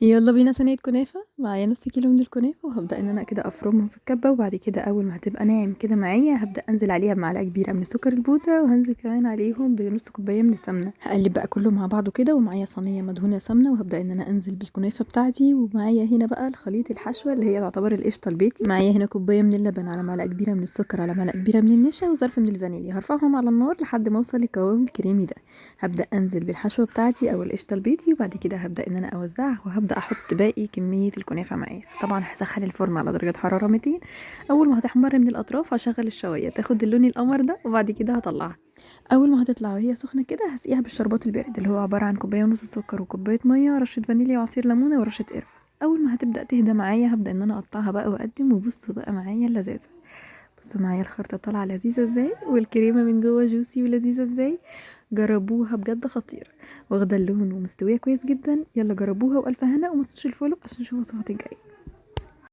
يلا بينا صينية كنافة. معايا نص كيلو من الكنافة، وهبدأ ان انا كده افرمهم في الكبة، وبعد كده اول ما هتبقى ناعم كده معايا هبدأ انزل عليها بمعلقة كبيرة من السكر البودرة، وهنزل كمان عليهم بنص كوباية من السمنة. هقلب بقى كله مع بعضه كده، ومعايا صينية مدهونة سمنة، وهبدأ ان انا انزل بالكنافة بتاعتي. ومعايا هنا بقى الخليط الحشوة اللي هي تعتبر القشطة البيتي. معايا هنا كوباية من اللبن على معلقة كبيرة من السكر على معلقة كبيرة من النشا وظرف من الفانيليا. هرفعهم على النار لحد ما اوصل للقوام الكريمي ده. هبدأ انزل بالحشوة بتاعتي او القشطة البيتي، وبعد كده هبدأ ان انا اوزعها، وهبدأ احط باقي كمية الكنافة معايا. طبعا هسخن الفرن على درجة حرارة 200. اول ما هتحمر من الاطراف هشغل الشواية تاخد اللون القمر ده، وبعد كده هطلعها. اول ما هتطلع وهي سخنة كده هسقيها بالشربات البارد، اللي هو عبارة عن كوباية ونص سكر وكوباية مية، رشة فانيليا وعصير ليمونة ورشة قرفة. اول ما هتبدأ تهدى معايا هبدأ ان انا اقطعها بقى واقدم. وبصوا بقى معايا اللذاذة، بصوا معايا الخرطة طالعة لذيذة ازاي، والكريمة من جوه جوسي ولذيذة ازاي. جربوها بجد خطيرة، واخدة اللون ومستوية كويس جدا. يلا جربوها والف هنا، وما تنسوش الفولو عشان نشوف وصفات الجاية.